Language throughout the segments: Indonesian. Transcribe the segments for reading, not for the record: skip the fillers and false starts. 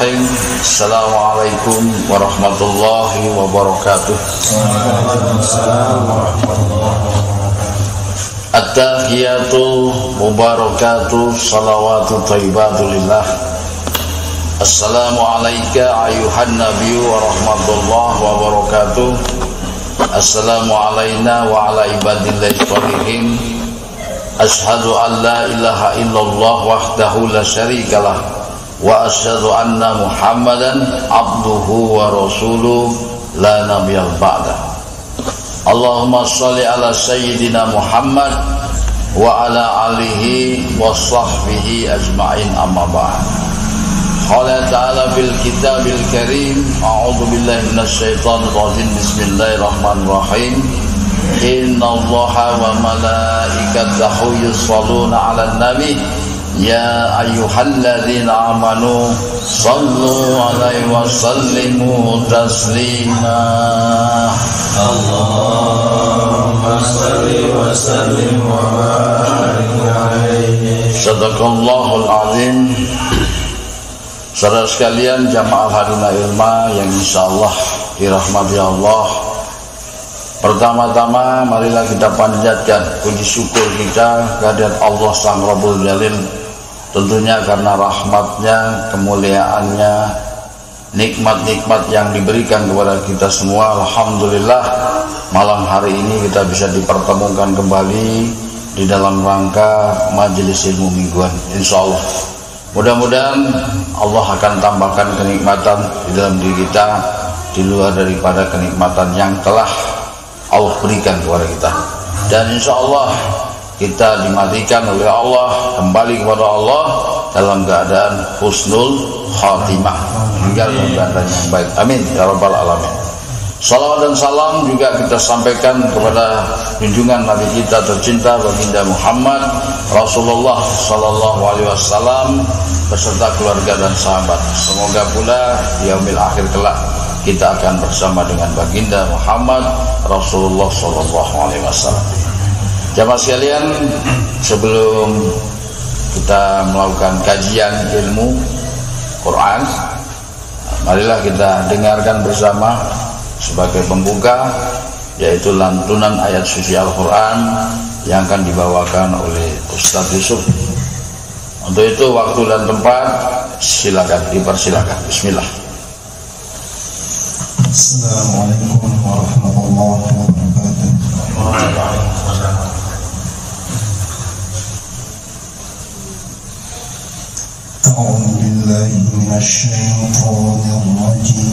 Bismillahirrahmanirrahim. Assalamualaikum warahmatullahi wabarakatuh. At-tahiyatu mubarakatuh salawatu thayyibatu lillah. Assalamu alayka ayuhan nabiyyu wa rahmatullahi wabarakatuh. Assalamu alayna wa ala ibadillahi sholihin. Ashhadu an la ilaha illallah wahdahu la syarikalah wa asyhadu anna Muhammadan abduhu wa rasuluh la nabiyya ba'da. Allahumma shalli ala sayyidina Muhammad wa ala alihi wa sahbihi ajma'in, amma ba'd. Qala ta'ala fil kitabil karim, a'udzu billahi minasy syaithanir rajim. Bismillahirrahmanirrahim. Innallaha wa malaikatahu yusholluna 'alan nabi ya ayyuhalladzina amanu shallu 'alaihi wa sallimu taslima. Allahumma shalli wa sallim wa barik 'alaihi. Shadaqallahul azim. Saudara sekalian, jamaah Haduna Ilma yang insyaallah dirahmati Allah, pertama-tama marilah kita panjatkan puji syukur kita kehadirat Allah Sang Rabbul Jalil, tentunya karena rahmatnya, kemuliaannya, nikmat-nikmat yang diberikan kepada kita semua. Alhamdulillah, malam hari ini kita bisa dipertemukan kembali di dalam rangka majelis ilmu mingguan. Insyaallah mudah-mudahan Allah akan tambahkan kenikmatan di dalam diri kita di luar daripada kenikmatan yang telah Allah berikan kepada kita, dan insya Allah kita dimatikan oleh Allah, kembali kepada Allah dalam keadaan husnul khatimah, hingga dalam keadaan yang baik. Amin ya rabbal alamin. Salawat dan salam juga kita sampaikan kepada junjungan Nabi kita tercinta baginda Muhammad Rasulullah sallallahu alaihi wasallam beserta keluarga dan sahabat. Semoga pula di yaumil akhir kelak kita akan bersama dengan baginda Muhammad Rasulullah sallallahu alaihi wasallam. Jamaah sekalian, sebelum kita melakukan kajian ilmu Quran, marilah kita dengarkan bersama sebagai pembuka, yaitu lantunan ayat suci Al-Quran yang akan dibawakan oleh Ustaz Yusuf. Untuk itu waktu dan tempat silakan, dipersilakan. Bismillah. Assalamualaikum warahmatullahi wabarakatuh. A'udzu billahi minasy syaithanir rajim.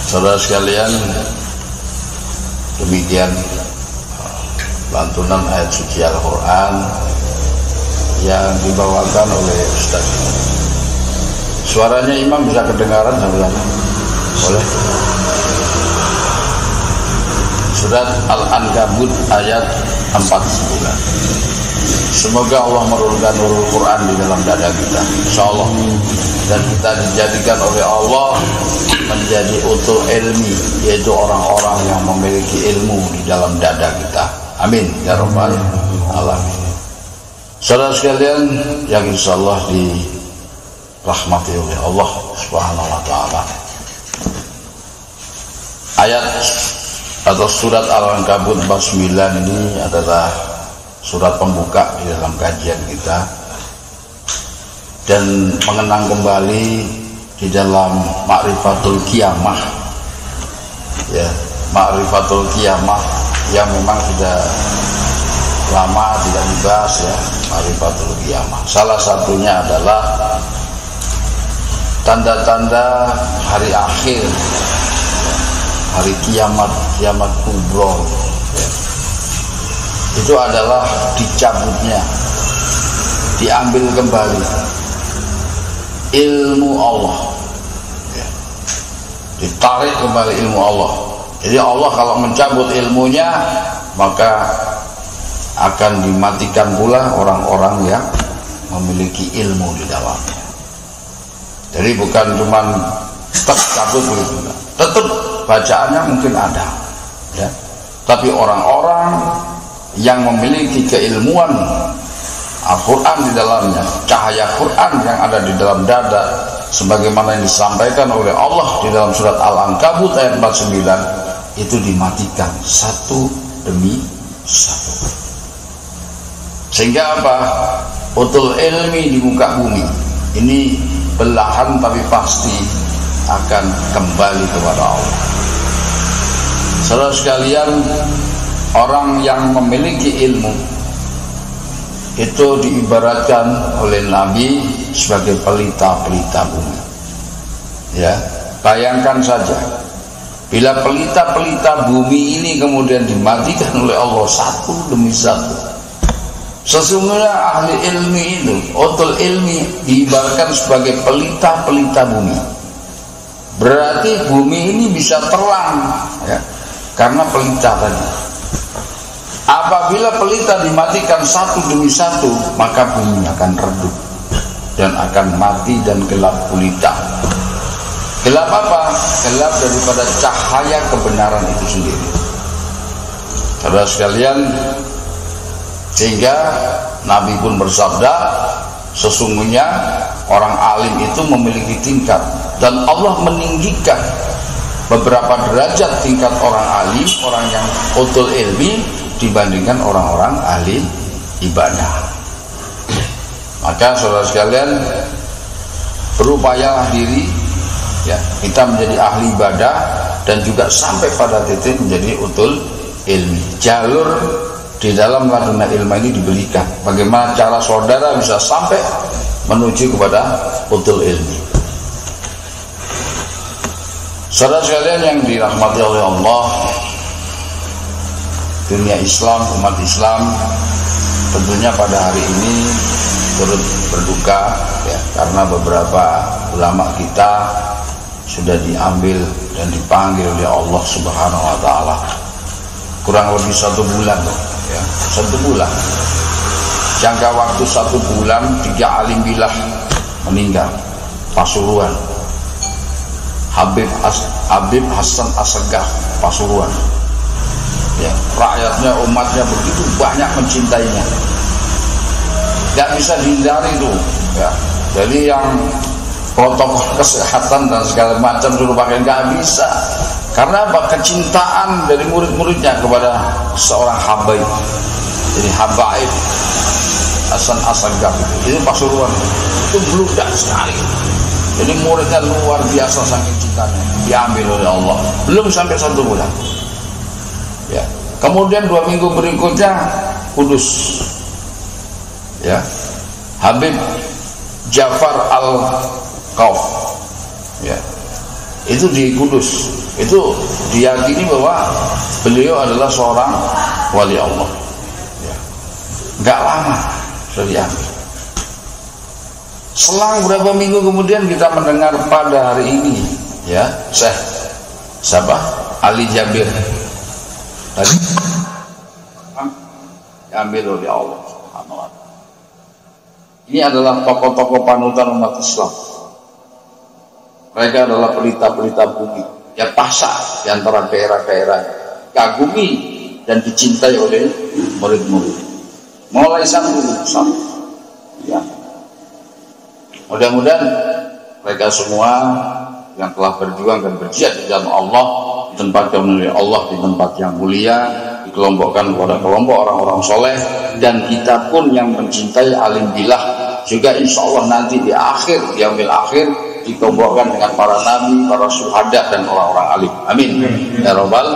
Saudara sekalian, demikian lantunan ayat suci Al-Quran yang dibawakan oleh Ustaz. Suaranya imam bisa kedengaran sebenarnya? Boleh? Surat Al-Ankabut ayat 49. Semoga Allah menurunkan nurul Quran di dalam dada kita, insyaallah, dan kita dijadikan oleh Allah menjadi utul ilmi, yaitu orang-orang yang memiliki ilmu di dalam dada kita. Amin ya rabbal alamin. Saudara sekalian yang insyaallah dirahmati oleh Allah Subhanahu wa taala. Ayat atau surat Al-Ankabut 49 ini adalah surat pembuka di dalam kajian kita dan mengenang kembali di dalam Ma'rifatul Qiyamah, ya, Ma'rifatul Qiyamah yang memang sudah lama tidak dibahas, ya, Ma'rifatul Qiyamah. Salah satunya adalah tanda-tanda hari akhir, hari kiamat, kiamat kubro, ya. Itu adalah dicabutnya, diambil kembali ilmu Allah, ya. Ditarik kembali ilmu Allah. Jadi Allah kalau mencabut ilmunya, maka akan dimatikan pula orang-orang yang memiliki ilmu di dalamnya. Jadi bukan cuma tercabut begitu, tetap bacaannya mungkin ada, ya. Tapi orang-orang yang memiliki keilmuan Al-Quran di dalamnya, cahaya Quran yang ada di dalam dada, sebagaimana yang disampaikan oleh Allah di dalam surat Al-Ankabut ayat 49, itu dimatikan satu demi satu. Sehingga apa? Utul ilmi di muka bumi ini belahan tapi pasti akan kembali kepada Allah. Saudara sekalian, orang yang memiliki ilmu itu diibaratkan oleh Nabi sebagai pelita-pelita bumi, ya. Bayangkan saja, bila pelita-pelita bumi ini kemudian dimatikan oleh Allah satu demi satu, sesungguhnya ahli ilmi itu, utul ilmi, diibaratkan sebagai pelita-pelita bumi. Berarti bumi ini bisa terang, ya, karena pelita tadi. Apabila pelita dimatikan satu demi satu, maka bumi akan redup dan akan mati dan gelap gulita. Gelap apa? Gelap daripada cahaya kebenaran itu sendiri. Saudara sekalian, sehingga Nabi pun bersabda, sesungguhnya orang alim itu memiliki tingkat, dan Allah meninggikan beberapa derajat tingkat orang alim, orang yang utul ilmi dibandingkan orang-orang ahli ibadah. Maka saudara sekalian, berupayalah diri, ya, kita menjadi ahli ibadah dan juga sampai pada titik menjadi utul ilmi. Jalur di dalam laduna ilmu ini diberikan. Bagaimana cara saudara bisa sampai menuju kepada utul ilmi. Saudara sekalian yang dirahmati oleh Allah, dunia Islam, umat Islam tentunya pada hari ini turut berduka, ya, karena beberapa ulama kita sudah diambil dan dipanggil oleh Allah Subhanahu wa Ta'ala. Kurang lebih 1 bulan, ya, 1 bulan. Jangka waktu 1 bulan 3 alim billah meninggal. Pasuruan, Habib Hasan Assegaf, Pasuruan. Ya, rakyatnya, umatnya begitu banyak mencintainya, nggak bisa dihindari itu, ya. Jadi yang protokol kesehatan dan segala macam suruh pakai, nggak bisa. Karena apa? Kecintaan dari murid-muridnya kepada seorang habaib. Jadi habaib Hasan Assegaf itu Pasuruan itu bludak sekali. Jadi muridnya luar biasa saking cintanya, diambil oleh Allah. Belum sampai 1 bulan. Ya. Kemudian 2 minggu berikutnya Kudus, ya, Habib Ja'far Al-Qauf, ya, itu di Kudus. Itu diyakini bahwa beliau adalah seorang wali Allah, ya. Gak lama sudah diambil. Selang berapa minggu kemudian kita mendengar pada hari ini, ya, Syekh siapa? Ali Jabir tadi diambil oleh Allah Subhanahu wa Ta'ala. Ini adalah tokoh-tokoh panutan umat Islam. Mereka adalah pelita-pelita bumi, ya, pasak di antara daerah-daerah, kagumi dan dicintai oleh murid-murid. Mulai sampai, ya. Mudah-mudahan mereka semua yang telah berjuang dan berjihad di jalan Allah, ditempatkan oleh Allah di tempat yang mulia, dikelompokkan kepada kelompok orang-orang soleh, dan kita pun yang mencintai alim billah juga insya Allah nanti di akhir, di yaumil akhir, dikelompokkan dengan para nabi, para syuhada dan orang-orang alim. Amin ya rabbal.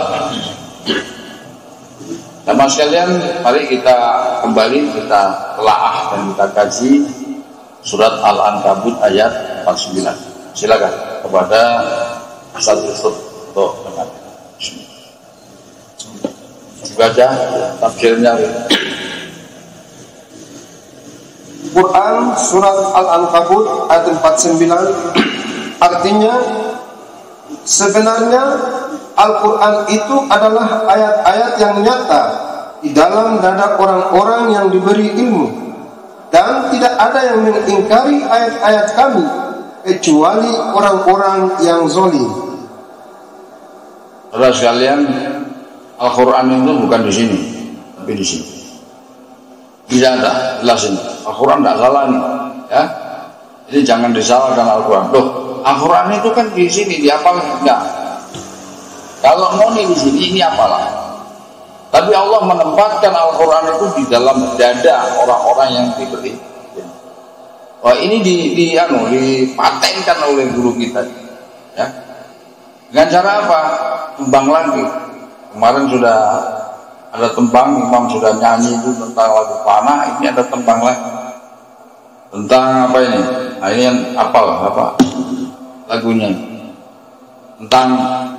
Teman sekalian, mari kita kembali, kita telaah dan kita kaji surat Al-Ankabut ayat 49. Silakan kepada Ustaz Yusuf untuk dengar. Baca tafsirnya. Quran surat Al-Ankabut ayat 49 artinya, sebenarnya Al-Quran itu adalah ayat-ayat yang nyata di dalam dada orang-orang yang diberi ilmu, dan tidak ada yang mengingkari ayat-ayat kami kecuali orang-orang yang zalim. Saudara sekalian, Al-Quran itu bukan di sini, tapi di sini. Tidak ada, jelas ini. Al-Quran tidak salah nih, ya. Jadi jangan disalahkan Al-Quran. Loh, Al-Quran itu kan di sini, di hafal enggak. Kalau mau di sini, ini apalah. Tapi Allah menempatkan Al-Quran itu di dalam dada orang-orang yang diberi. Wah, ini dipatenkan oleh guru kita, ya. Dengan cara apa? Tembang lagi. Kemarin sudah ada tembang, imam sudah nyanyi itu tentang lagu panah. Ini ada tembang lagi tentang apa ini? Nah, ini yang apa lagunya? Tentang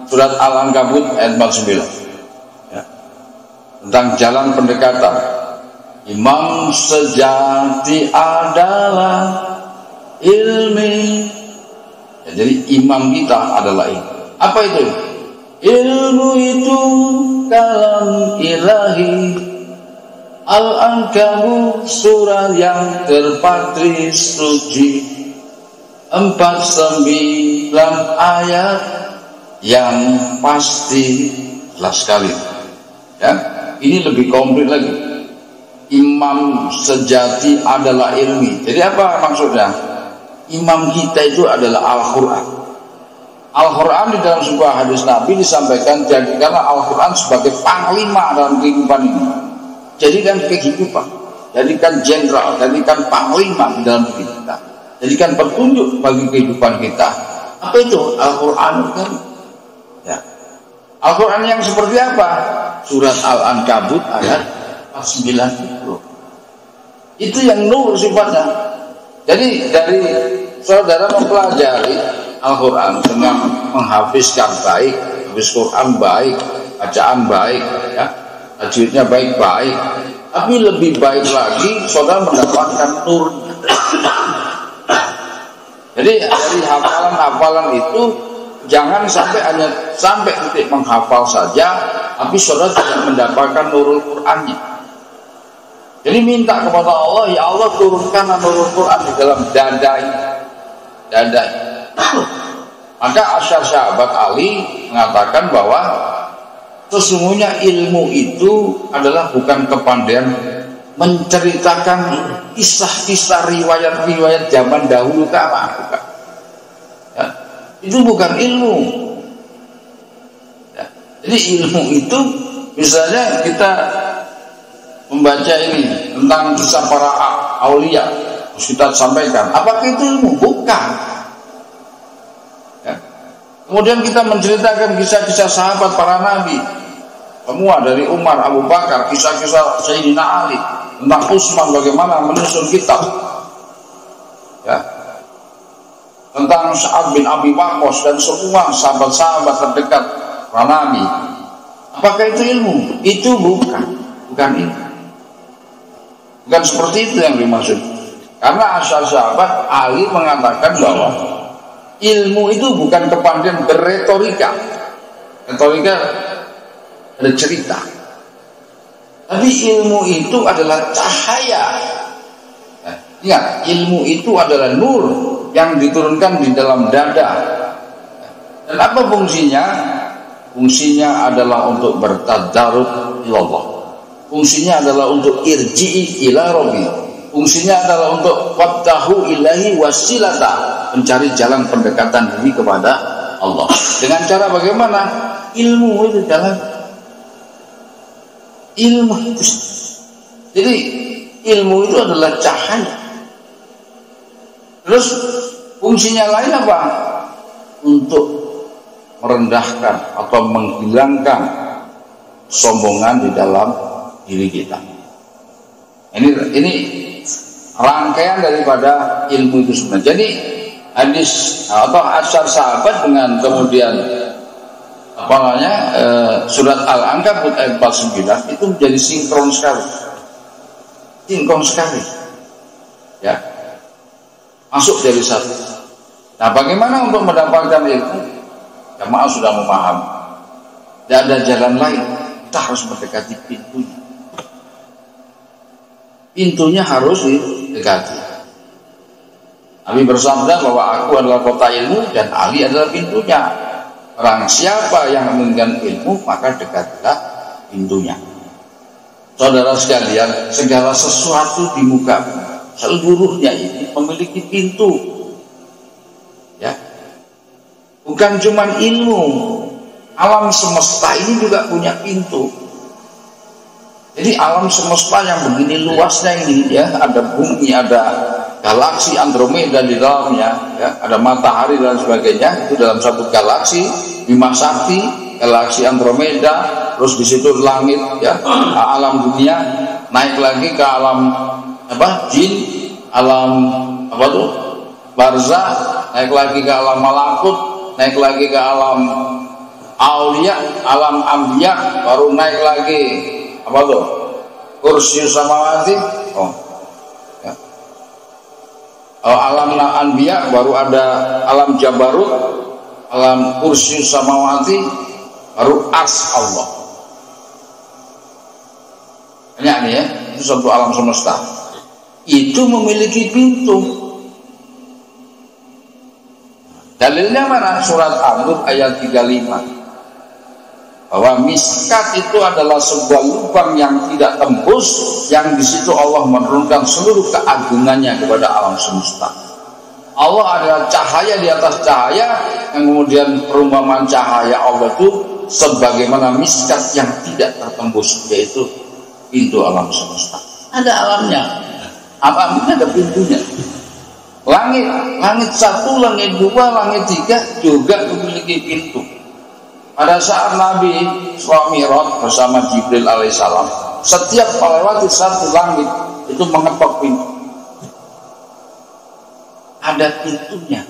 surat Al-Ankabut ayat 49, ya. Tentang jalan pendekatan. Imam sejati adalah ilmi. jadi imam kita adalah ini. Apa itu? Ilmu itu kalam ilahi, Al-Ankabut surah yang terpatri suci, 49 ayat yang pasti jelas sekali. Ya, ini lebih komplit lagi. Imam sejati adalah ilmi. Jadi apa maksudnya? Imam kita itu adalah Al-Quran. Al-Quran di dalam sebuah hadis Nabi disampaikan, jadikanlah Al-Quran sebagai panglima dalam kehidupan ini. Jadikan kehidupan, jadikan jenderal, jadikan panglima di dalam hidup kita, jadikan petunjuk bagi kehidupan kita. Apa itu? Al-Quran kan? Ya. Al-Quran yang seperti apa? Surat Al-Ankabut ayat 90. Itu yang nur sifatnya. Jadi dari saudara mempelajari Al-Quran dengan menghafizkan baik, habis Quran baik, bacaan baik, ya, tajwidnya baik-baik. Tapi lebih baik lagi saudara mendapatkan nur. Jadi dari hafalan-hafalan itu jangan sampai hanya sampai titik menghafal saja, tapi saudara tidak mendapatkan nurul Qurannya. Jadi minta kepada Allah, ya Allah turunkan nurul Quran di dalam dada. Maka Asyar sahabat Ali mengatakan bahwa sesungguhnya ilmu itu adalah bukan kepandaian menceritakan kisah-kisah riwayat-riwayat zaman dahulu kala. Ya, itu bukan ilmu. Ya, jadi ilmu itu misalnya kita membaca ini tentang kisah para aulia, terus kita sampaikan, apakah itu ilmu? Bukan. Ya. Kemudian kita menceritakan kisah-kisah sahabat para nabi, semua dari Umar, Abu Bakar, kisah-kisah Sayyidina Ali, tentang Utsman bagaimana menyusun kitab, ya, tentang Sa'ad bin Abi Waqqas dan semua sahabat-sahabat terdekat para nabi. Apakah itu ilmu? Itu bukan ilmu. Bukan seperti itu yang dimaksud. Karena asal sahabat Ali mengatakan bahwa ilmu itu bukan kepandaian berretorika. Retorika ada cerita. Tapi ilmu itu adalah cahaya. Nah, ingat, ilmu itu adalah nur yang diturunkan di dalam dada. Dan apa fungsinya? Fungsinya adalah untuk bertadarruk ilallah. Fungsinya adalah untuk irji'i ila rabbi. Fungsinya adalah untuk wabtahu ilahi wasilata, mencari jalan pendekatan diri kepada Allah. Dengan cara bagaimana? Ilmu itu jalan. Ilmu itu. Jadi ilmu itu adalah cahaya. Terus fungsinya lain apa? Untuk merendahkan atau menghilangkan sombongan di dalam diri kita. Ini rangkaian daripada ilmu itu sebenarnya. Jadi hadis atau asar sahabat dengan kemudian surat Al-Ankabut ayat 49 itu menjadi sinkron sekali, ya, masuk dari satu. Nah, bagaimana untuk mendapatkan ilmu? Jamaah sudah memahami, tidak ada jalan lain, kita harus mendekati pintunya. Pintunya harus didekati. Nabi bersabda bahwa aku adalah kota ilmu dan Ali adalah pintunya. Orang siapa yang menginginkan ilmu, maka dekatilah pintunya. Saudara sekalian, segala sesuatu di muka seluruhnya ini memiliki pintu. Ya, bukan cuma ilmu, alam semesta ini juga punya pintu. Jadi alam semesta yang begini luasnya ini, ya, ada bumi, ada galaksi Andromeda di dalamnya, ya, ada matahari dan sebagainya. Itu dalam satu galaksi Bima Sakti, galaksi Andromeda, terus di situ langit, ya, alam dunia, naik lagi ke alam jin, alam barzah, naik lagi ke alam malakut, naik lagi ke alam aulia, alam ambiya, baru naik lagi kursi samawati. Ya. alam anbiya, baru ada alam jabarut, alam kursi samawati, baru ars Allah. Banyak nih ya, itu satu alam semesta. Itu memiliki pintu. Dalilnya mana? Surat An-Nur ayat 35. Bahwa miskat itu adalah sebuah lubang yang tidak tembus, yang di situ Allah menurunkan seluruh keagungannya kepada alam semesta. Allah adalah cahaya di atas cahaya, yang kemudian perumpamaan cahaya Allah itu sebagaimana miskat yang tidak tertembus, yaitu pintu alam semesta. Ada alamnya, alamnya ada pintunya. Langit 1, langit 2, langit 3 juga memiliki pintu. Pada saat Nabi Isra Mi'raj bersama Jibril alaihissalam, setiap melewati satu langit itu mengetok pintu. Ada pintunya.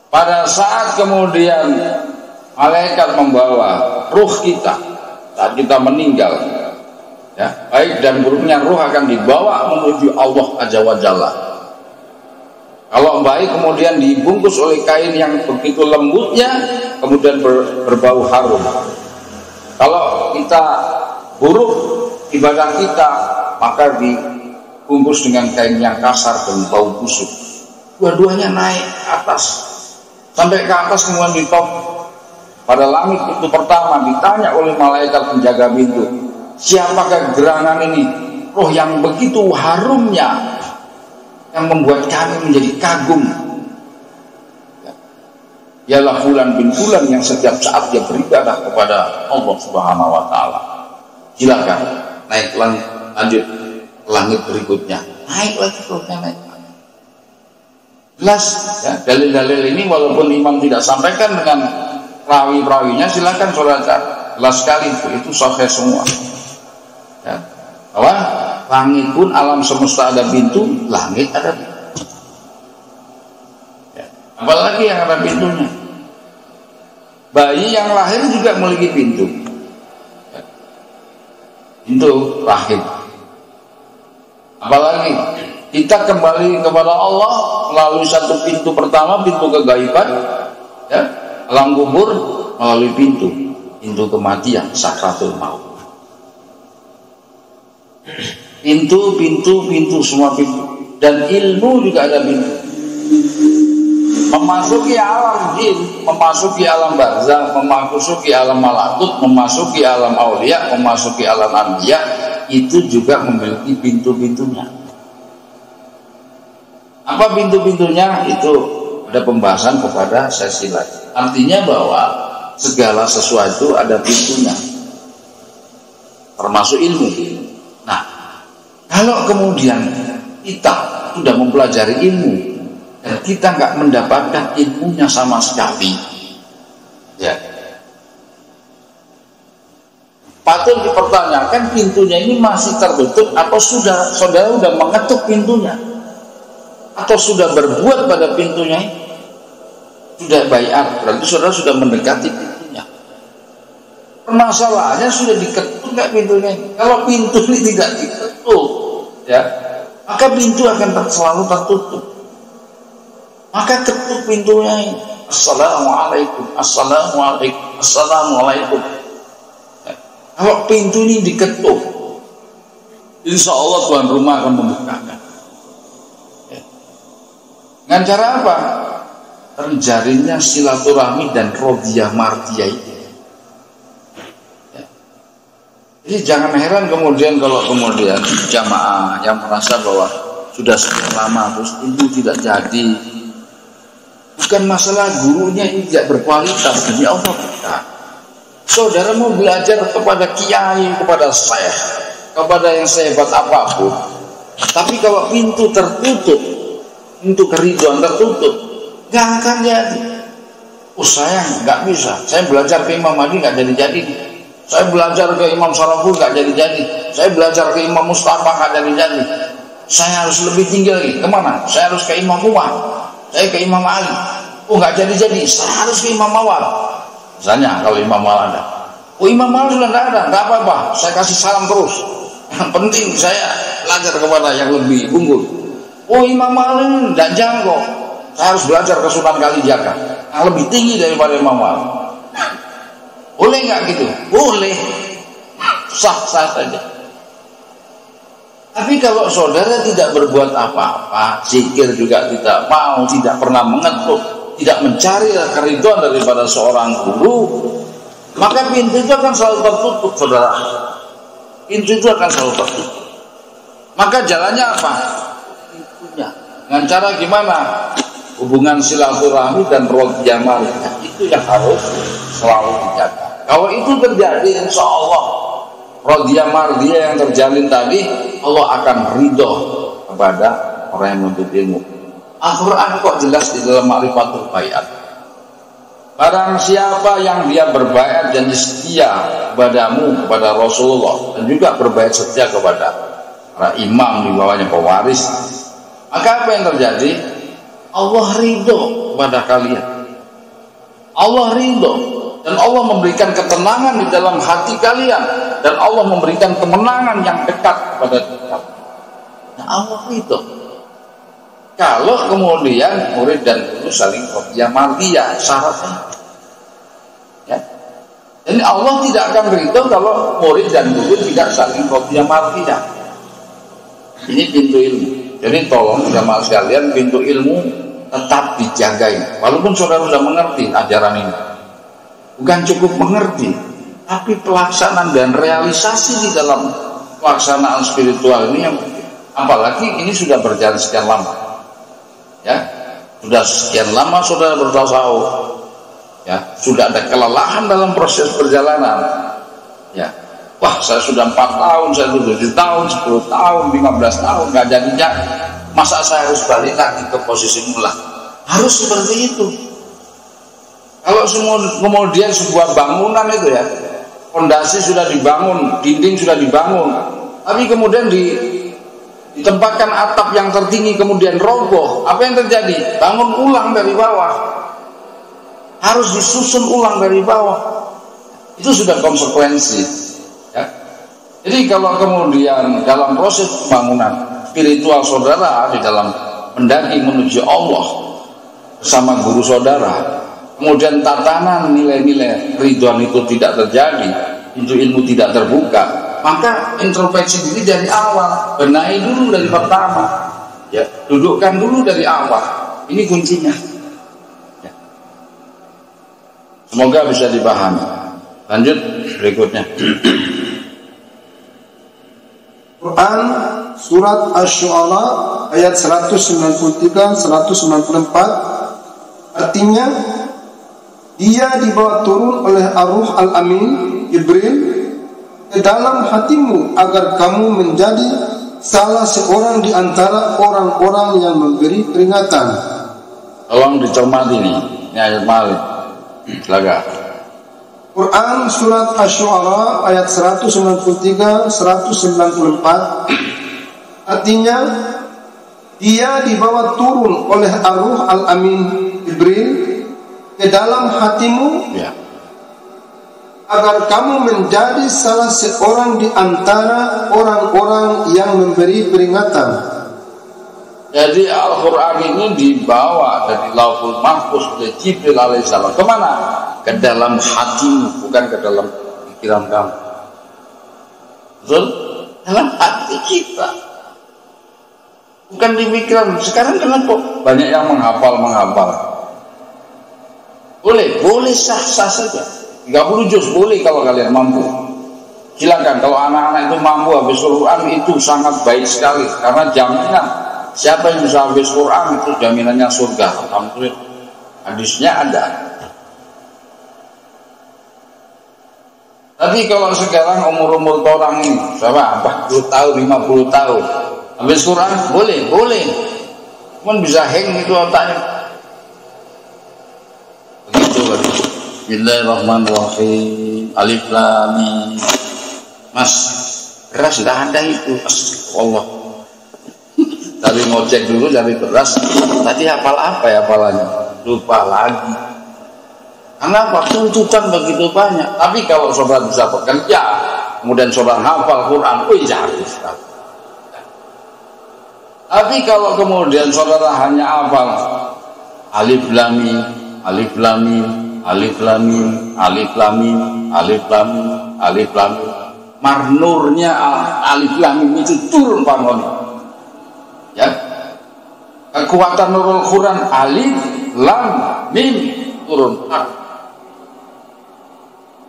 Pada saat kemudian malaikat membawa ruh kita, saat kita meninggal, ya, baik dan buruknya ruh akan dibawa menuju Allah Azza wa Jalla. Kalau baik kemudian dibungkus oleh kain yang begitu lembutnya, kemudian berbau harum. Kalau kita buruk ibadah kita, maka dibungkus dengan kain yang kasar dan bau busuk. Dua-duanya naik ke atas, sampai ke atas kemudian ditop. Pada langit itu pertama ditanya oleh malaikat penjaga pintu, siapakah gerangan ini? Roh yang begitu harumnya, yang membuat kami menjadi kagum. Ialah Fulan bin Fulan yang setiap saat dia beribadah kepada Allah Subhanahu wa taala. Silakan naik lanjut langit berikutnya. Naik lagi rohnya naik. Jelas ya, dalil-dalil ini walaupun imam tidak sampaikan dengan perawi-perawinya, silakan saudara. Jelas sekali itu sahih semua. Ya. Bahwa langit pun alam semesta ada pintu, langit ada pintu. Ya. Apalagi yang ada pintunya. Bayi yang lahir juga memiliki pintu. Ya. Pintu rahim. Apalagi kita kembali kepada Allah melalui satu pintu pertama, pintu kegaiban, ya, alam kubur, melalui pintu kematian, sakratul maut. Pintu semua pintu, dan ilmu juga ada pintu. Memasuki alam jin, memasuki alam barzakh, memasuki alam malakut, memasuki alam aulia, memasuki alam anbiya, itu juga memiliki pintu-pintunya. Apa pintu-pintunya? Itu ada pembahasan kepada sesi lagi. Artinya bahwa segala sesuatu ada pintunya, termasuk ilmu. Nah, kalau kemudian kita sudah mempelajari ilmu dan kita nggak mendapatkan ilmunya sama sekali, ya, patut dipertanyakan pintunya ini masih tertutup atau sudah saudara sudah mengetuk pintunya, atau sudah berbuat pada pintunya ini. Sudah bayar, berarti saudara sudah mendekati pintunya. Permasalahannya sudah diketuk nggak pintunya ini? Kalau pintu ini tidak diketuk, ya, maka pintu akan selalu tertutup. Maka ketuk pintunya ini. Assalamualaikum, assalamualaikum, assalamualaikum. Ya. Kalau pintu ini diketuk, insya Allah tuan rumah akan membukakan. Ya. Dengan cara apa? Terjalinnya silaturahmi dan rodiyah mardiyah itu. Ya. Jadi jangan heran kemudian kalau kemudian jamaah yang merasa bahwa sudah sekian lama terus itu tidak jadi. Bukan masalah gurunya ini tidak berkualitas, demi Allah bukan. Saudara mau belajar kepada kiai, kepada syekh, kepada yang sehebat apapun, tapi kalau pintu tertutup, pintu keridhaan tertutup, gak akan jadi. Oh saya nggak bisa, saya belajar ke Imam Mahdi nggak jadi-jadi, saya belajar ke Imam Saraful nggak jadi-jadi, saya belajar ke Imam Mustafa nggak jadi-jadi, saya harus lebih tinggi lagi. Kemana? Saya harus ke Imam Umar, saya ke Imam Ali. Oh nggak jadi-jadi, saya harus ke Imam Mawar. Misalnya kalau Imam Mawar ada, oh Imam Mawar sudah nggak ada, nggak apa-apa, saya kasih salam terus. Yang penting saya belajar kepada yang lebih unggul. Oh, Imam Malik tidak jangkau, saya harus belajar ke Sunan Kalijaga yang lebih tinggi daripada Imam Malik. Boleh nggak gitu? Boleh, sah-sah saja. Tapi kalau saudara tidak berbuat apa-apa, zikir juga tidak mau, tidak pernah mengetuk, tidak mencari keridhaan daripada seorang guru, maka pintu itu akan selalu tertutup, saudara. Pintu itu akan selalu tertutup. Maka jalannya apa? Pintunya. Dengan cara gimana? Hubungan silaturahmi dan rodiyah mariyah itu yang harus selalu dijaga. Kalau itu terjadi, insya Allah rodiyah mariyah yang terjalin tadi, Allah akan ridho kepada orang yang menuntut ilmu. Al-Quran kok jelas di dalam Ma'rifatul Bai'at. Barang siapa yang dia berbaiat dan setia kepadamu, kepada Rasulullah, dan juga berbaiat setia kepada para imam di bawahnya pewaris, maka apa yang terjadi? Allah ridho kepada kalian. Allah ridho, dan Allah memberikan ketenangan di dalam hati kalian, dan Allah memberikan kemenangan yang dekat kepada kita. Nah, Allah ridho. Kalau kemudian murid dan guru saling rodiyah mariyah, syaratnya, ya. Jadi Allah tidak akan ridho kalau murid dan guru tidak saling rodiyah mariyah. Ini pintu ilmu. Jadi tolong jamaah sekalian, pintu ilmu tetap dijagai. Walaupun saudara sudah mengerti ajaran ini, bukan cukup mengerti, tapi pelaksanaan dan realisasi di dalam pelaksanaan spiritual ini yang penting. Apalagi ini sudah berjalan sekian lama. Ya, sudah sekian lama saudara bertasawuf, ya, sudah ada kelelahan dalam proses perjalanan, ya. Wah, saya sudah 4 tahun, saya sudah 7 tahun, 10 tahun, 15 tahun nggak jadi, masa saya harus balik lagi ke posisi mula? Harus seperti itu. Kalau kemudian sebuah bangunan itu, ya, fondasi sudah dibangun, dinding sudah dibangun, tapi kemudian ditempatkan atap yang tertinggi kemudian roboh, apa yang terjadi? Bangun ulang dari bawah, harus disusun ulang dari bawah. Itu sudah konsekuensi, ya. Jadi kalau kemudian dalam proses pembangunan spiritual saudara di dalam mendaki menuju Allah bersama guru saudara, kemudian tatanan nilai-nilai ridwan itu tidak terjadi, pintu ilmu tidak terbuka, maka introspeksi diri dari awal, benahi dulu dari pertama, ya, dudukkan dulu dari awal. Ini kuncinya, ya. Semoga bisa dipahami. Lanjut berikutnya. Quran surat Asy-Syu'ara ayat 193-194, artinya dia dibawa turun oleh Ar-Ruh Al-Amin Jibril ke dalam hatimu agar kamu menjadi salah seorang di antara orang-orang yang memberi peringatan. Tolong dicermati ini ayat Malik. Silakan. Quran surat Asy-Syu'ara ayat 193-194, artinya dia dibawa turun oleh Ar-Ruh Al-Amin Jibril ke dalam hatimu, ya, agar kamu menjadi salah seorang di antara orang-orang yang memberi peringatan. Jadi Al-Quran ini dibawa dari Lauhul Mahfuz oleh Jibril alaihissalam. Kemana? Ke dalam hatimu, bukan ke dalam pikiran kamu. Betul? Dalam hati kita, bukan di pikiran. Sekarang kenapa banyak yang menghafal? Boleh sah-sah saja. 30 juz boleh kalau kalian mampu. Silakan, kalau anak-anak itu mampu habis Quran itu sangat baik sekali, karena jaminan siapa yang bisa habis Quran itu jaminannya surga. Alhamdulillah, hadisnya ada. Tapi kalau sekarang umur orang ini sama 40 tahun, 50 tahun habis Quran, boleh. Cuman bisa hang itu otaknya. Begitu. Bismillahirrahmanirrahim. Alif Lam Mim. Mas, beras sudah ada itu. Allah. Tadi mau cek dulu cari beras. Tadi hafal apa ya hafalannya? Lupa lagi. Karena waktu tuntutan begitu banyak. Tapi kalau saudara bisa bekerja, kemudian saudara hafal Quran, jago sekali. Tapi kalau kemudian saudara hanya hafal alif lam mim, alif lam mim, alif lam mim, alif lam mim, alif lam mim, alif lam mim, marnurnya alif lam mim itu turun pangoni. Ya. Kekuatan nurul Quran alif lam mim turun.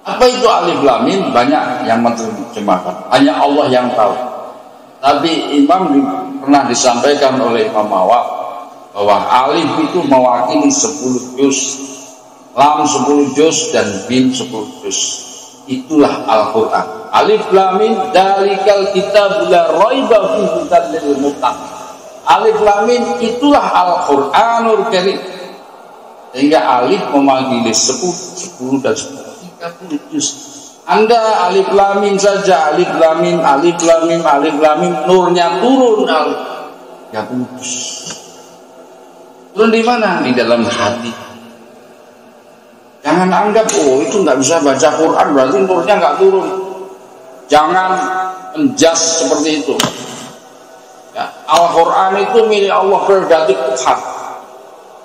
Apa itu alif lam mim? Banyak yang menerjemahkan. Hanya Allah yang tahu. Tapi Imam pernah disampaikan oleh Imam Mawak bahwa alif itu mewakili 10 juz, lam 10 juz dan mim 10 juz. Itulah Al-Quran. Alif lam mim dalikal kitabul la raiba fihi hudan lil muttaqin. Alif lam mim itulah Al-Qur'anul Karim. Sehingga alif mewakili 10 dan 30 juz. Anda alif lam mim saja, alif lam mim, alif lam mim, alif lam mim, nurnya turun ya putus. Turun di mana? Di dalam hati. Jangan anggap itu nggak bisa baca Quran berarti nurnya nggak turun. Jangan menjas seperti itu. Ya, Al-Quran itu milik Allah, prerogatif Tuhan.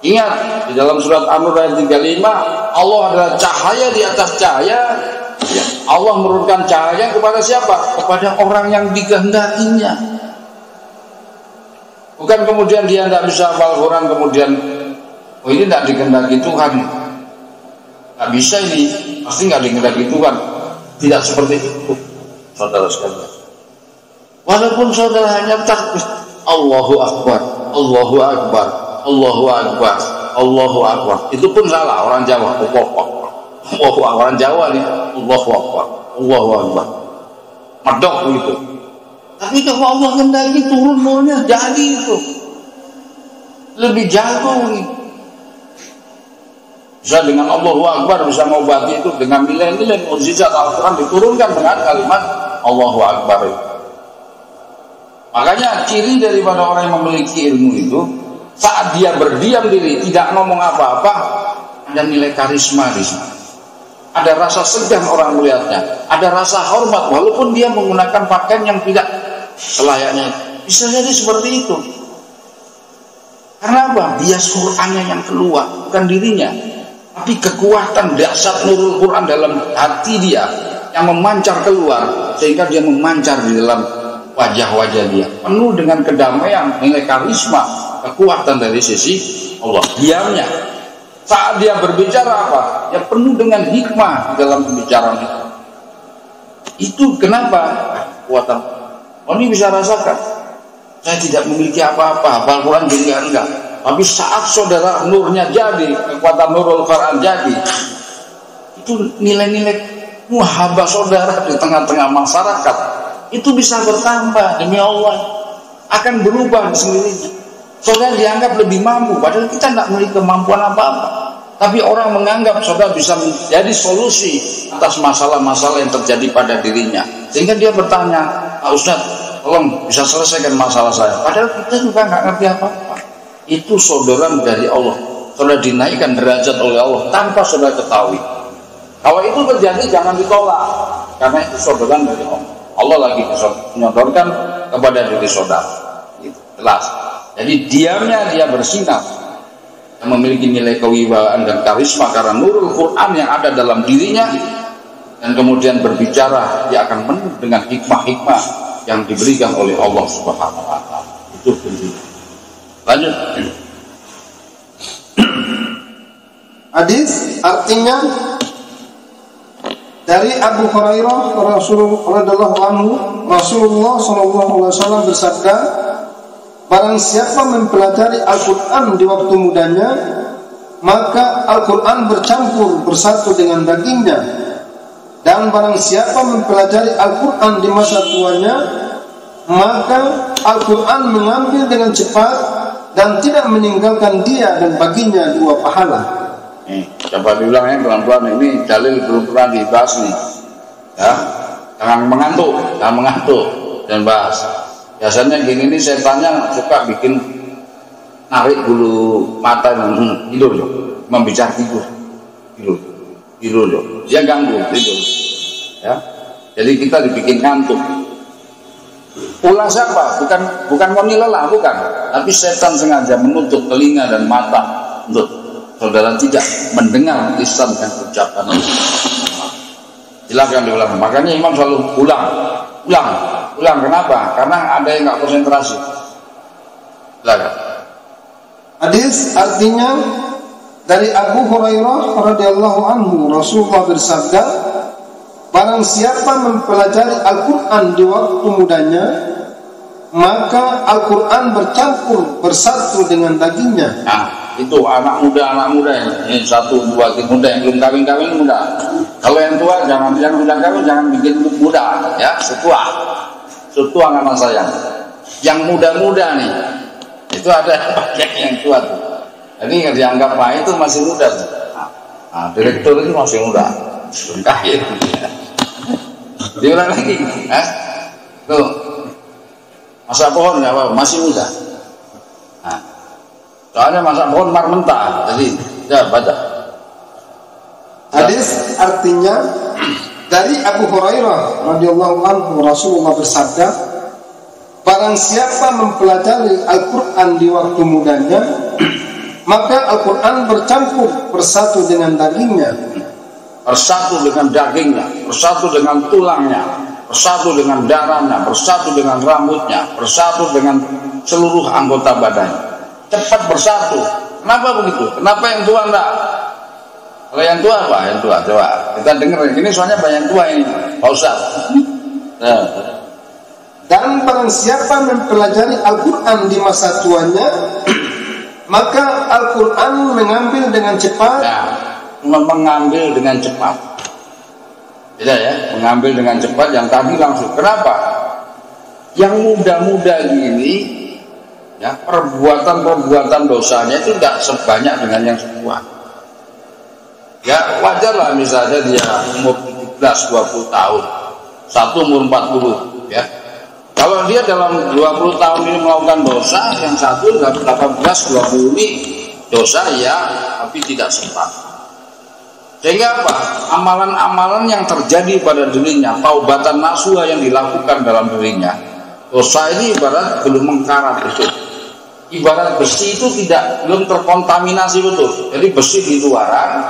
Ingat di dalam surat An-Nur ayat 35, Allah adalah cahaya di atas cahaya. Ya, Allah menurunkan cahaya kepada siapa? Kepada orang yang dikehendakinya. Bukan kemudian dia tidak bisa hafal Quran kemudian ini tidak dikehendaki Tuhan. Tidak bisa ini, pasti tidak dikehendaki Tuhan. Tidak seperti itu, saudara sekalian. Walaupun saudara hanya takbir, Allahu Akbar, Allahu Akbar, Allahu Akbar, Allahu Akbar. Itu pun salah orang Jawa. Allahu Akbar, orang Jawa nih, Allahu Akbar, Allahu Akbar. Medok begitu. Tapi kalau Allah kendaki turun nurnya jadi itu. Lebih jago nih. Bisa dengan Allahu Akbar bisa mengobati itu dengan nilai-nilai mukjizat Al-Quran diturunkan dengan kalimat Allahu Akbar itu. Makanya ciri daripada orang yang memiliki ilmu itu saat dia berdiam diri tidak ngomong apa-apa ada nilai karisma di sana. Ada rasa segan orang melihatnya, ada rasa hormat walaupun dia menggunakan pakaian yang tidak selayaknya. Bisa jadi seperti itu. Karena apa? Bias Qurannya yang keluar, bukan dirinya. Tapi kekuatan dasar nurul Quran dalam hati dia yang memancar keluar sehingga dia memancar di dalam wajah-wajah dia penuh dengan kedamaian, nilai karisma, kekuatan dari sisi Allah. Diamnya saat dia berbicara apa? Ya penuh dengan hikmah dalam pembicaraan itu. Itu kenapa? Kekuatan. Ini bisa rasakan. Saya tidak memiliki apa-apa, hafal Quran juga enggak. Tapi saat saudara nurnya jadi, kekuatan nurul Quran jadi, itu nilai-nilai muhabah saudara di tengah-tengah masyarakat itu bisa bertambah demi Allah, akan berubah sendirinya. Saudara dianggap lebih mampu, padahal kita tidak memiliki kemampuan apa-apa. Tapi orang menganggap saudara bisa menjadi solusi atas masalah-masalah yang terjadi pada dirinya. Sehingga dia bertanya, Pak Ustadz, tolong bisa selesaikan masalah saya. Padahal kita juga nggak ngerti apa-apa. Itu saudara dari Allah. Saudara dinaikkan derajat oleh Allah tanpa saudara ketahui. Kalau itu terjadi jangan ditolak, karena itu saudara dari Allah. Allah lagi menyodorkan kepada diri saudara. Itu jelas. Jadi diamnya dia bersinar, memiliki nilai kewibawaan dan karisma karena nurul Quran yang ada dalam dirinya, dan kemudian berbicara dia akan penuh dengan hikmah-hikmah yang diberikan oleh Allah Subhanahu wa taala. Itu penting. Lanjut. Hadis artinya dari Abu Hurairah Rasulullah SAW bersabda, barang siapa mempelajari Al-Quran di waktu mudanya, maka Al-Quran bercampur bersatu dengan dagingnya. Dan barang siapa mempelajari Al-Quran di masa tuanya, maka Al-Quran mengambil dengan cepat dan tidak meninggalkan dia dan baginya 2 pahala. Coba diulang pelan-pelan, ini dalil belum pernah dibahas nih. Ya, jangan mengantuk dan bahas. Biasanya gini nih setannya suka bikin narik bulu mata tidur loh, membicara tidur loh. Dia ganggu tidur. Ya, jadi kita dibikin ngantuk. Ulah siapa? Bukan wani lelah, bukan. Tapi setan sengaja menutup telinga dan mata untuk saudara tidak mendengar lisan dan ucapan. Silakan diulang. Makanya imam selalu ulang. Kenapa? Karena ada yang nggak konsentrasi. Silakan. Hadis artinya dari Abu Hurairah radhiyallahu anhu, Rasulullah bersabda, barang siapa mempelajari Al-Quran di waktu mudanya, maka Al-Quran bercampur bersatu dengan dagingnya. Nah, itu anak muda yang 1, 2, 3 muda yang belum kawin muda. Kalau yang tua jangan sudah kawin jangan bikin muda, ya, setua anak sayang. Yang muda nih, itu ada yang tua tuh. Jadi yang dianggap Pak itu masih muda. Nah, direktur itu masih muda, belum kawin. Diulang lagi, tuh masa pohon nggak apa, masih muda. Nah, soalnya masa pohon mar mentah, jadi ya baca. Hadis artinya dari Abu Hurairah radhiyallahu anhu, Rasulullah bersabda, barang siapa mempelajari Al-Quran di waktu mudanya, maka Al-Quran bercampur bersatu dengan dagingnya. Bersatu dengan dagingnya, bersatu dengan tulangnya, bersatu dengan darahnya, bersatu dengan rambutnya, bersatu dengan seluruh anggota badannya. Cepat bersatu. Kenapa begitu? Kenapa yang tua enggak? Kalau yang tua apa? Yang tua, coba kita dengar. Ini soalnya banyak tua ini, Pak Ustaz. Dan barang siapa mempelajari Al-Quran di masa tuanya, maka Al-Quran mengambil dengan cepat. Mengambil dengan cepat. Tidak ya, mengambil dengan cepat. Yang tadi langsung. Kenapa? Yang muda-muda gini, ya, perbuatan dosanya itu tidak sebanyak dengan yang tua. Ya wajarlah misalnya dia umur 17-20 tahun, satu umur 40, ya. Kalau dia dalam 20 tahun ini melakukan dosa, yang satu 18-20 ini dosa ya, tapi tidak sempat. Sehingga apa? Amalan-amalan yang terjadi pada dirinya, taubatan nasuha yang dilakukan dalam dirinya, dosa ini ibarat belum mengkarat betul. Ibarat besi itu belum terkontaminasi betul. Jadi besi di luaran,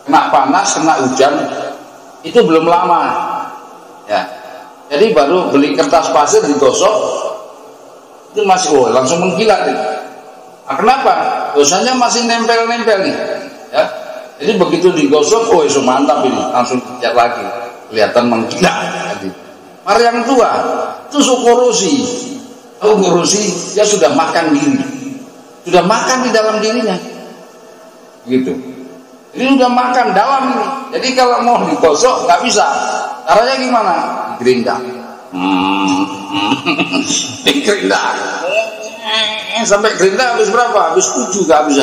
kena panas, kena hujan, itu belum lama. Ya. Jadi baru beli kertas pasir digosok, itu masih langsung mengkilat. Nah, kenapa? Dosanya masih nempel-nempel nih. Ya. Jadi begitu digosok, itu mantap ini, langsung dicat lagi, kelihatan mengkilat. Mari yang tua, itu ngurusi, dia sudah makan diri, sudah makan di dalam dirinya, gitu. Ini udah makan dalam ini. Jadi kalau mau digosok nggak bisa. Caranya gimana? Gerinda. Gerinda. Sampai gerinda habis berapa? Habis 7 gak habis.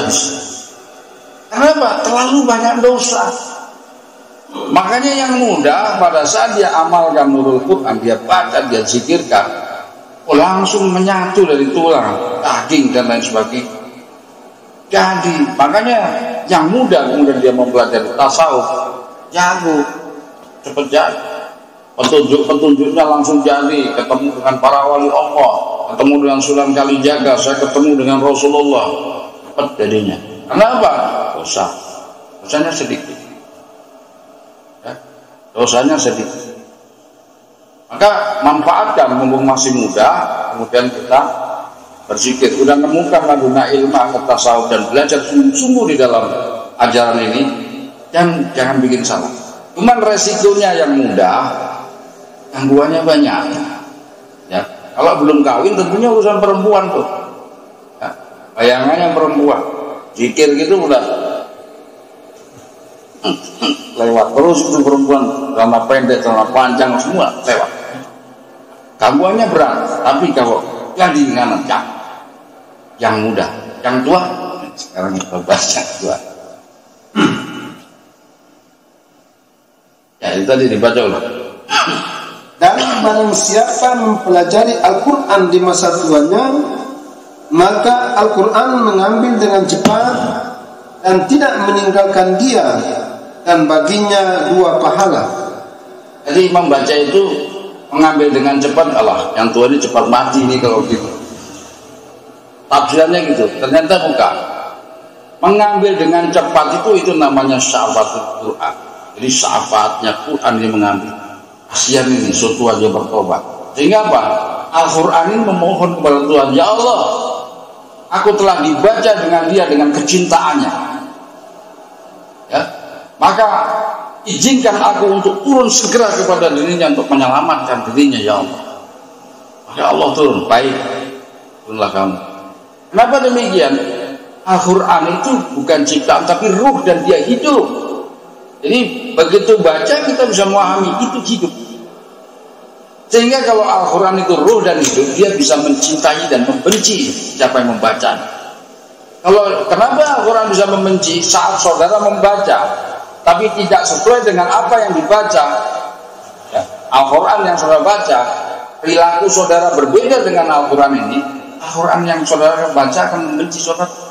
Kenapa? Terlalu banyak dosa. Makanya yang muda pada saat dia amalkan nurul Quran, dia baca, dia zikirkan, langsung menyatu dari tulang, daging dan lain sebagainya. Jadi makanya yang muda kemudian dia mempelajari tasawuf, jago, cepat jadi, petunjuknya langsung jadi, ketemu dengan para wali Allah, ketemu dengan Sunan Kalijaga, saya ketemu dengan Rasulullah, cepat jadinya. Kenapa? Dosanya sedikit, ya? Dosanya sedikit. Maka manfaatkan mumpung masih muda, kemudian kita berzikir. Udah nemukan laduna ilmu tasawuf dan belajar sungguh-sungguh di dalam ajaran ini, dan jangan bikin salah. Cuman resikonya yang muda, gangguannya banyak. Ya, kalau belum kawin tentunya urusan perempuan tuh. Ya, bayangannya perempuan, zikir gitu udah lewat terus itu perempuan, celana pendek, celana panjang semua lewat. Gangguannya berat, tapi kalau jadi nganan yang muda, yang tua, sekarang kita bahas yang tua. Ya itu tadi dibaca ulang. Dan barang siapa mempelajari Al-Quran di masa tuanya, maka Al-Quran mengambil dengan cepat dan tidak meninggalkan dia, dan baginya 2 pahala. Jadi membaca itu mengambil dengan cepat, Allah yang tua ini cepat mati nih kalau gitu. Tafsirannya gitu. Ternyata bukan. Mengambil dengan cepat itu namanya syafatul Quran. Jadi syafaatnya Quran ini mengambil. Kasihan ini, suatu aja bertobat. Sehingga apa? Al-Quran ini memohon kepada Tuhan, ya Allah, aku telah dibaca dengan dia dengan kecintaannya. Ya, maka izinkan aku untuk turun segera kepada dirinya untuk menyelamatkan dirinya, ya Allah. Maka Allah turun, baik, turunlah kamu. Kenapa demikian? Al-Quran itu bukan ciptaan tapi ruh dan dia hidup. Jadi begitu baca kita bisa memahami itu hidup. Sehingga kalau Al-Quran itu ruh dan hidup, dia bisa mencintai dan membenci siapa yang membaca. Kalau kenapa Al-Quran bisa membenci? Saat saudara membaca tapi tidak sesuai dengan apa yang dibaca, ya, Al-Quran yang saudara baca, perilaku saudara berbeda dengan Al-Quran ini, Al-Quran yang saudara baca akan membenci saudara.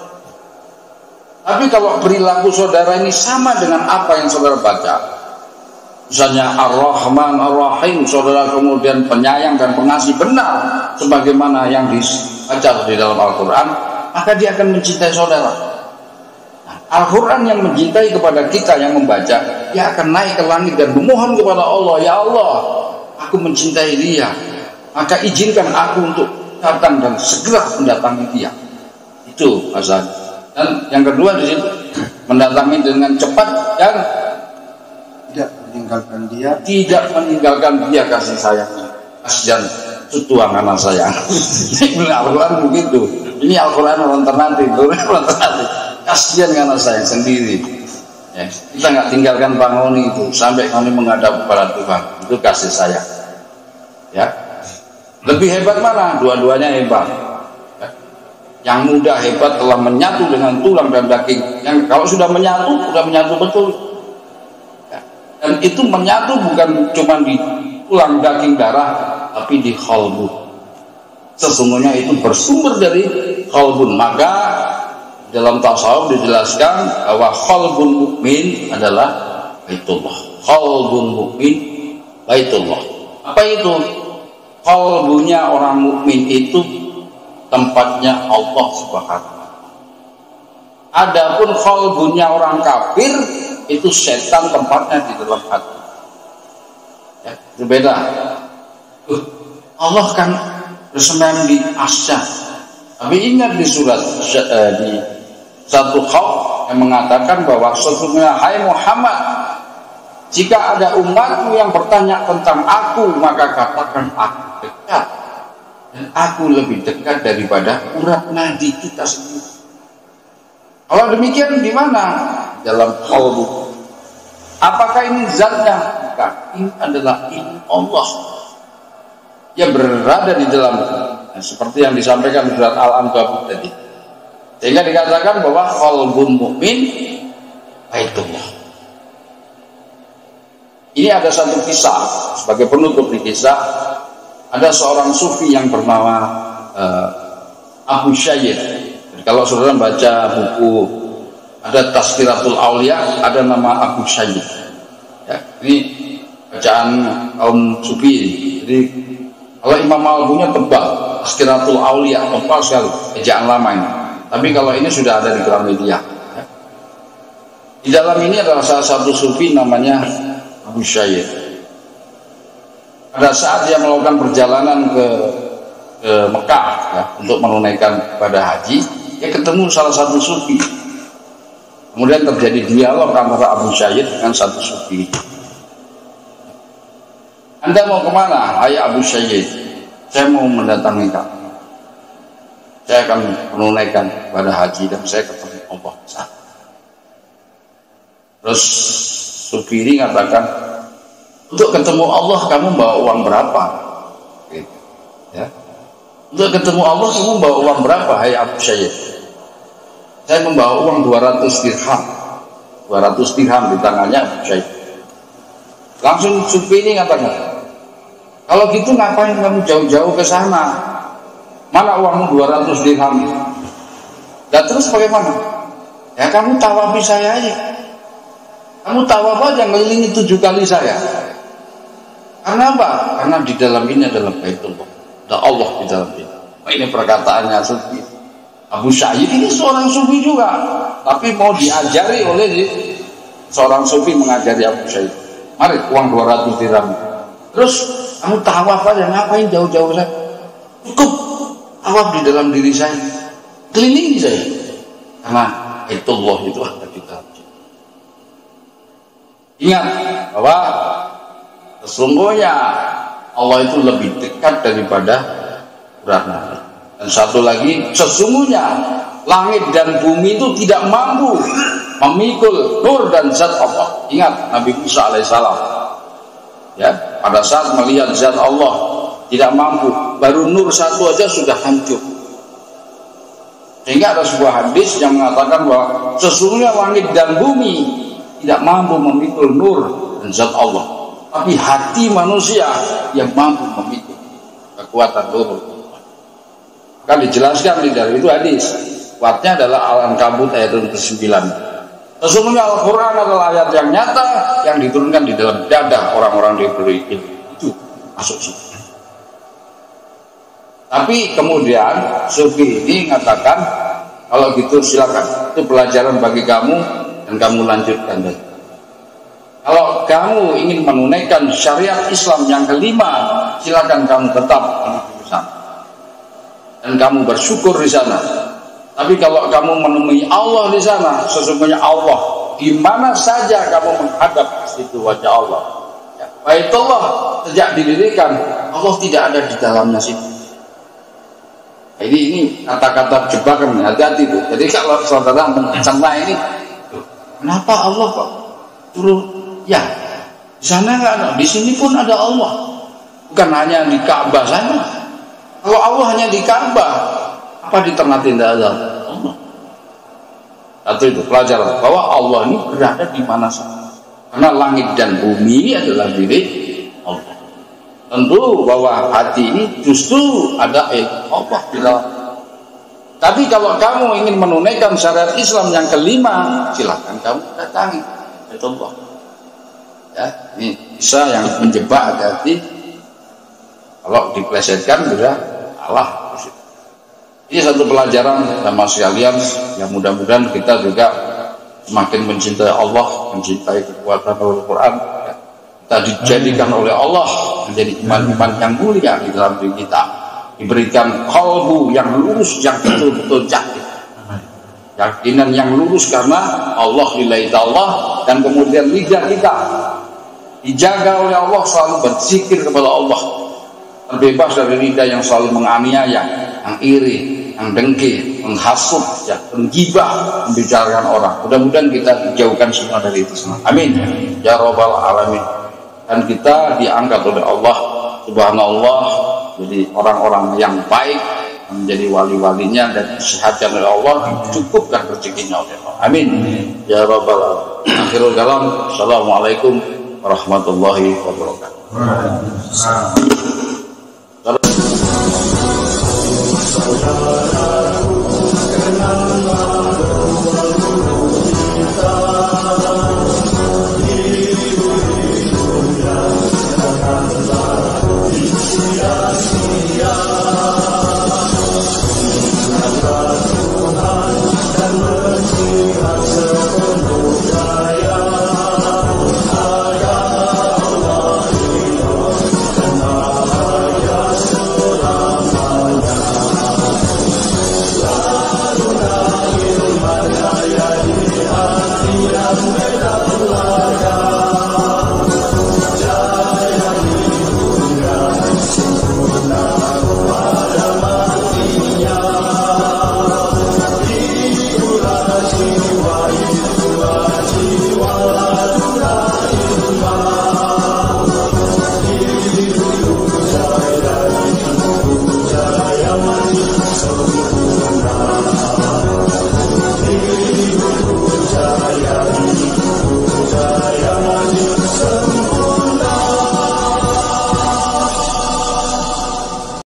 Tapi kalau perilaku saudara ini sama dengan apa yang saudara baca, misalnya Ar-Rahman Ar-Rahim, saudara kemudian penyayang dan pengasih benar sebagaimana yang dibaca di dalam Al-Quran, maka dia akan mencintai saudara. Al-Quran yang mencintai kepada kita yang membaca, dia akan naik ke langit dan memohon kepada Allah, ya Allah, aku mencintai dia, maka izinkan aku untuk datang dan segera mendatangi dia. Itu masalah. Dan yang kedua di situ, mendatangi dengan cepat dan tidak meninggalkan dia, kasih sayangnya. Kasihan tuang anak sayang. Ini Al-Quran begitu. Ini Al-Quran alternatif. Kasihan anak sayang sendiri. Ya, kita nggak tinggalkan pangoni itu sampai kami menghadap kepada Tuhan. Itu kasih sayang. Ya, lebih hebat mana? Dua-duanya hebat. Ya. Yang muda hebat telah menyatu dengan tulang dan daging. Yang kalau sudah menyatu betul. Dan itu menyatu bukan cuma di tulang daging darah, tapi di qalbu. Sesungguhnya itu bersumber dari qalbun. Maka dalam tasawuf dijelaskan bahwa qalbun mukmin adalah baitullah. Qalbun mukmin baitullah. Apa itu? Qalbunya orang mukmin itu tempatnya Allah Subhanahu wa taala. Adapun qalbunya orang kafir itu setan tempatnya di dalam hati. Ya, itu beda. Allah kan bersemayam di Asya. Tapi ingat di surat di satu Khauf yang mengatakan bahwa sesungguhnya hai Muhammad, jika ada umatmu yang bertanya tentang aku, maka katakan aku dekat. Dan aku lebih dekat daripada urat nadi kita sendiri. Kalau demikian di mana? Dalam qalbu. Apakah ini zatnya? Bukan. Ini adalah ilmu Allah. Dia berada di dalam, seperti yang disampaikan di surat Al-Ankabut tadi. Sehingga dikatakan bahwa qalbun mukmin baitullah. Ini ada satu kisah sebagai penutup di kisah. Ada seorang sufi yang bernama Abu Syayid. Kalau saudara baca buku ada Tazkiratul Aulia, ada nama Abu Syayid. Ya, ini bacaan kaum sufi. Jadi kalau Imam Al-Bunya tebal, Tazkiratul Aulia tebal sekali, ejaan lama ini. Tapi kalau ini sudah ada di Gramedia. Ya. Di dalam ini adalah salah satu sufi namanya Abu Syayid. Pada saat dia melakukan perjalanan ke Mekah ya, untuk menunaikan ibadah haji, dia ketemu salah satu sufi. Kemudian terjadi dialog antara Abu Syayid dengan satu sufi. Anda mau kemana? Hai Abu Syayid, saya mau mendatangi kamu. Saya akan menunaikan ibadah haji dan saya ketemu Allah. Terus sufi ini katakan, untuk ketemu Allah kamu bawa uang berapa? Gitu. Ya. Untuk ketemu Allah kamu bawa uang berapa? Hai Abu Syayid, saya membawa uang 200 dirham. 200 dirham di tangannya Abu Syayid. Langsung sufi ini katakan, kalau gitu ngapain kamu jauh-jauh ke sana? Mana uangmu 200 dirham? Dan terus bagaimana? Ya kamu tawafi saya aja. Kamu tawaf aja ngelilingi 7 kali saya. Karena apa? Karena di dalam ini adalah Baitullah, ada Allah di dalam ini. Nah, ini perkataannya Sufi. Abu Sa'id ini seorang Sufi juga, tapi mau diajari oleh seorang Sufi mengajari Abu Sa'id. Mari, uang 200 dirham. Terus kamu tawaf aja, ngapain jauh-jauh saya? Cukup tawaf di dalam diri saya, kelilingi saya. Karena Baitullah itu ada di dalam. Ingat bahwa sesungguhnya Allah itu lebih dekat daripada Qur'an. Dan satu lagi, sesungguhnya langit dan bumi itu tidak mampu memikul nur dan zat Allah. Ingat Nabi Musa alaihissalam, ya, pada saat melihat zat Allah tidak mampu, baru nur satu aja sudah hancur. Sehingga ada sebuah hadis yang mengatakan bahwa sesungguhnya langit dan bumi tidak mampu memikul nur dan zat Allah, tapi hati manusia yang mampu memikul kekuatan nur. Kan dijelaskan di dalam itu hadis. Kuatnya adalah Al-Ankabut ayat 9. Sesungguhnya Al-Quran adalah ayat yang nyata yang diturunkan di dalam dada orang-orang diberi ilmu. Itu masuk situ. Tapi kemudian Sufi ini mengatakan, kalau gitu silakan, itu pelajaran bagi kamu dan kamu lanjutkan. Kalau kamu ingin menunaikan syariat Islam yang kelima, silakan kamu tetap di sana dan kamu bersyukur di sana. Tapi kalau kamu menemui Allah di sana, sesungguhnya Allah di mana saja kamu menghadap situ wajah Allah. Ya, Baitullah sejak didirikan Allah tidak ada di dalamnya situ. Ini kata-kata jebakan, hati-hati tuh. Jadi kalau saudara mencerna ini, kenapa Allah kok turun? Ya, di sana nggak ada, di sini pun ada Allah. Bukan hanya di Ka'bah sana. Kalau Allah hanya di Ka'bah, apa di Ternate tidak ada Allah? Satu itu pelajaran bahwa Allah ini berada di mana saja. Karena langit dan bumi ini adalah diri Allah. Tentu bahwa hati ini justru ada Allah di dalam. Tapi kalau kamu ingin menunaikan syariat Islam yang kelima, silakan kamu datangi Allah. Ya, ini bisa yang menjebak hati. Kalau diplesetkan sudah Allah. Ini satu pelajaran sama sekalian yang mudah-mudahan kita juga semakin mencintai Allah, mencintai kekuatan Al-Quran. Kita dijadikan oleh Allah menjadi iman-iman yang mulia di dalam diri kita. Diberikan qalbu yang lurus, yang betul-betul yakin. Yakinan yang lurus karena Allah lillahi ta'ala, dan kemudian lidah kita dijaga oleh Allah selalu berzikir kepada Allah. Terbebas dari lidah yang selalu menganiaya, yang iri, yang dengki, menghasut, ya, menggibah, membicarakan orang. Mudah-mudahan kita dijauhkan semua dari itu semua. Amin. Ya Rabbal Alamin. Dan kita diangkat oleh Allah Subhanallah jadi orang-orang yang baik, menjadi wali-walinya, dan disehatkan oleh Allah, dicukupkan rezekinya oleh Allah. Amin. Ya Rabbal Alamin. Akhirul kalam. Assalamualaikum warahmatullahi wabarakatuh.